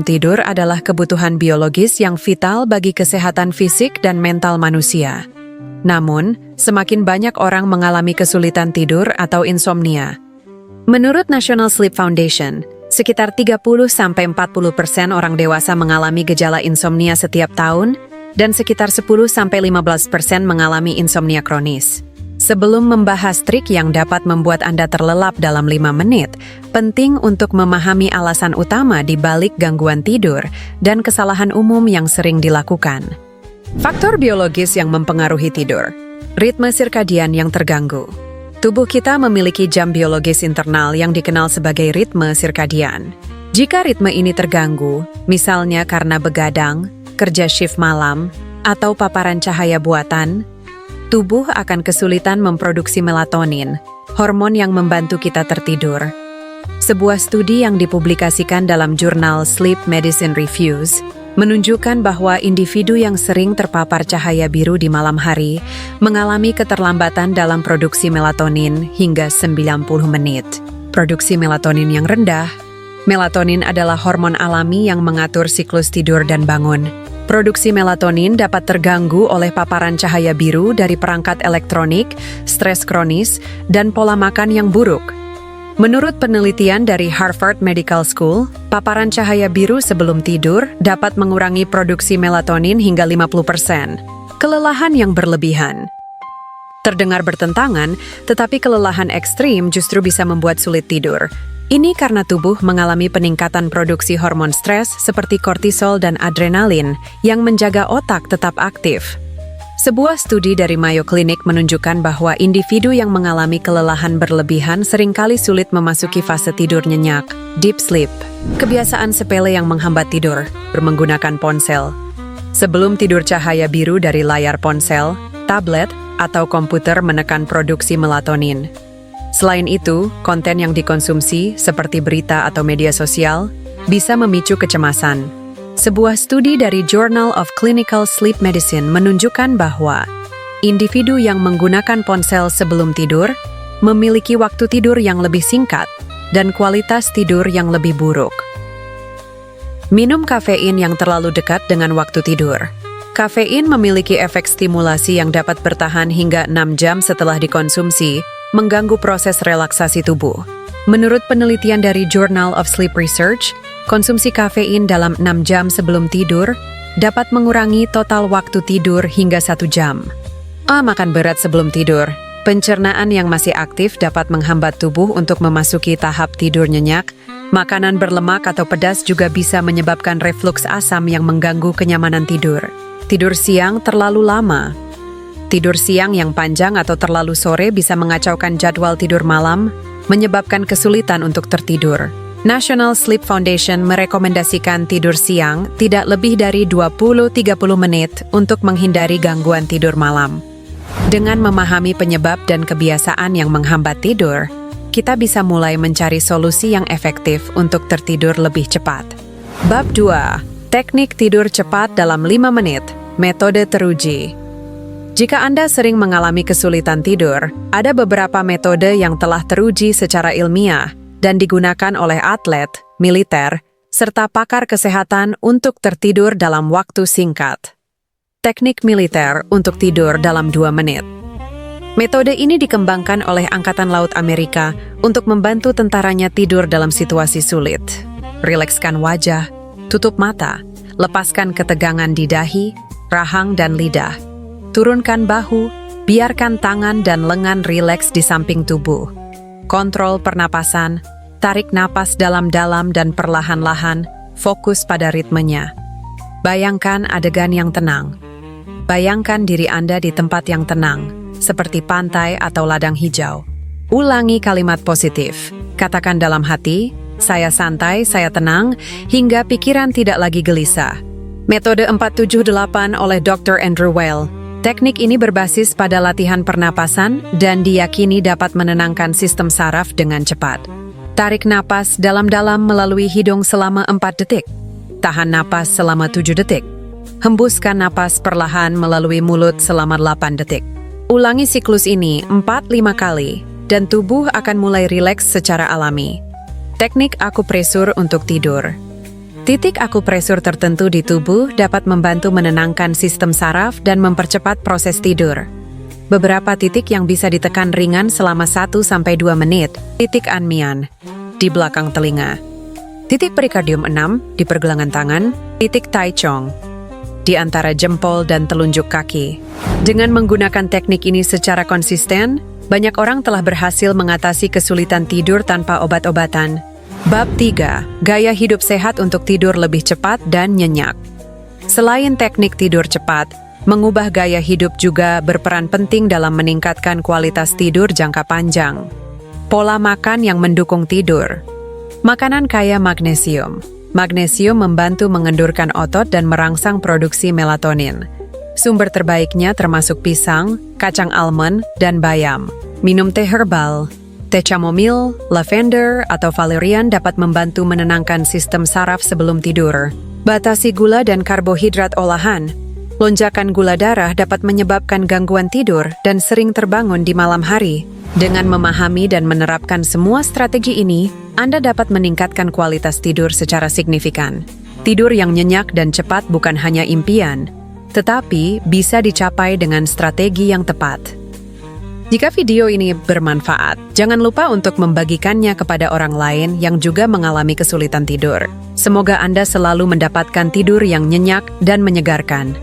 Tidur adalah kebutuhan biologis yang vital bagi kesehatan fisik dan mental manusia. Namun, semakin banyak orang mengalami kesulitan tidur atau insomnia. Menurut National Sleep Foundation, sekitar 30–40% orang dewasa mengalami gejala insomnia setiap tahun, dan sekitar 10–15% mengalami insomnia kronis. Sebelum membahas trik yang dapat membuat Anda terlelap dalam 5 menit, penting untuk memahami alasan utama di balik gangguan tidur dan kesalahan umum yang sering dilakukan. Faktor biologis yang mempengaruhi tidur. Ritme sirkadian yang terganggu. Tubuh kita memiliki jam biologis internal yang dikenal sebagai ritme sirkadian. Jika ritme ini terganggu, misalnya karena begadang, kerja shift malam, atau paparan cahaya buatan, tubuh akan kesulitan memproduksi melatonin, hormon yang membantu kita tertidur. Sebuah studi yang dipublikasikan dalam jurnal Sleep Medicine Reviews menunjukkan bahwa individu yang sering terpapar cahaya biru di malam hari mengalami keterlambatan dalam produksi melatonin hingga 90 menit. Produksi melatonin yang rendah. Melatonin adalah hormon alami yang mengatur siklus tidur dan bangun. Produksi melatonin dapat terganggu oleh paparan cahaya biru dari perangkat elektronik, stres kronis, dan pola makan yang buruk. Menurut penelitian dari Harvard Medical School, paparan cahaya biru sebelum tidur dapat mengurangi produksi melatonin hingga 50%. Kelelahan yang berlebihan. Terdengar bertentangan, tetapi kelelahan ekstrim justru bisa membuat sulit tidur. Ini karena tubuh mengalami peningkatan produksi hormon stres seperti kortisol dan adrenalin yang menjaga otak tetap aktif. Sebuah studi dari Mayo Clinic menunjukkan bahwa individu yang mengalami kelelahan berlebihan seringkali sulit memasuki fase tidur nyenyak, deep sleep. Kebiasaan sepele yang menghambat tidur, menggunakan ponsel. Sebelum tidur, cahaya biru dari layar ponsel, tablet, atau komputer menekan produksi melatonin. Selain itu, konten yang dikonsumsi, seperti berita atau media sosial, bisa memicu kecemasan. Sebuah studi dari Journal of Clinical Sleep Medicine menunjukkan bahwa individu yang menggunakan ponsel sebelum tidur memiliki waktu tidur yang lebih singkat dan kualitas tidur yang lebih buruk. Minum kafein yang terlalu dekat dengan waktu tidur. Kafein memiliki efek stimulasi yang dapat bertahan hingga 6 jam setelah dikonsumsi, mengganggu proses relaksasi tubuh. Menurut penelitian dari Journal of Sleep Research, konsumsi kafein dalam 6 jam sebelum tidur dapat mengurangi total waktu tidur hingga 1 jam. Makan berat sebelum tidur. Pencernaan yang masih aktif dapat menghambat tubuh untuk memasuki tahap tidur nyenyak. Makanan berlemak atau pedas juga bisa menyebabkan refluks asam yang mengganggu kenyamanan tidur. Tidur siang terlalu lama. Tidur siang yang panjang atau terlalu sore bisa mengacaukan jadwal tidur malam, menyebabkan kesulitan untuk tertidur. National Sleep Foundation merekomendasikan tidur siang tidak lebih dari 20–30 menit untuk menghindari gangguan tidur malam. Dengan memahami penyebab dan kebiasaan yang menghambat tidur, kita bisa mulai mencari solusi yang efektif untuk tertidur lebih cepat. Bab 2. Teknik tidur cepat dalam 5 menit. Metode teruji. Jika Anda sering mengalami kesulitan tidur, ada beberapa metode yang telah teruji secara ilmiah dan digunakan oleh atlet, militer, serta pakar kesehatan untuk tertidur dalam waktu singkat. Teknik militer untuk tidur dalam 2 menit. Metode ini dikembangkan oleh Angkatan Laut Amerika untuk membantu tentaranya tidur dalam situasi sulit. Rilekskan wajah, tutup mata, lepaskan ketegangan di dahi, rahang, dan lidah. Turunkan bahu, biarkan tangan dan lengan rileks di samping tubuh. Kontrol pernapasan, tarik napas dalam-dalam dan perlahan-lahan, fokus pada ritmenya. Bayangkan adegan yang tenang. Bayangkan diri Anda di tempat yang tenang, seperti pantai atau ladang hijau. Ulangi kalimat positif. Katakan dalam hati, saya santai, saya tenang, hingga pikiran tidak lagi gelisah. Metode 478 oleh Dr. Andrew Weil. Teknik ini berbasis pada latihan pernapasan dan diyakini dapat menenangkan sistem saraf dengan cepat. Tarik napas dalam-dalam melalui hidung selama 4 detik. Tahan napas selama 7 detik. Hembuskan napas perlahan melalui mulut selama 8 detik. Ulangi siklus ini 4–5 kali, dan tubuh akan mulai rileks secara alami. Teknik akupresur untuk tidur. Titik akupresur tertentu di tubuh dapat membantu menenangkan sistem saraf dan mempercepat proses tidur. Beberapa titik yang bisa ditekan ringan selama 1-2 menit. Titik Anmian di belakang telinga. Titik perikardium 6 di pergelangan tangan. Titik Tai Chong di antara jempol dan telunjuk kaki. Dengan menggunakan teknik ini secara konsisten, banyak orang telah berhasil mengatasi kesulitan tidur tanpa obat-obatan. Bab 3. Gaya hidup sehat untuk tidur lebih cepat dan nyenyak. Selain teknik tidur cepat, mengubah gaya hidup juga berperan penting dalam meningkatkan kualitas tidur jangka panjang. Pola makan yang mendukung tidur. Makanan kaya magnesium. Magnesium membantu mengendurkan otot dan merangsang produksi melatonin. Sumber terbaiknya termasuk pisang, kacang almond, dan bayam. Minum teh herbal. Teh chamomile, lavender, atau valerian dapat membantu menenangkan sistem saraf sebelum tidur. Batasi gula dan karbohidrat olahan. Lonjakan gula darah dapat menyebabkan gangguan tidur dan sering terbangun di malam hari. Dengan memahami dan menerapkan semua strategi ini, Anda dapat meningkatkan kualitas tidur secara signifikan. Tidur yang nyenyak dan cepat bukan hanya impian, tetapi bisa dicapai dengan strategi yang tepat. Jika video ini bermanfaat, jangan lupa untuk membagikannya kepada orang lain yang juga mengalami kesulitan tidur. Semoga Anda selalu mendapatkan tidur yang nyenyak dan menyegarkan.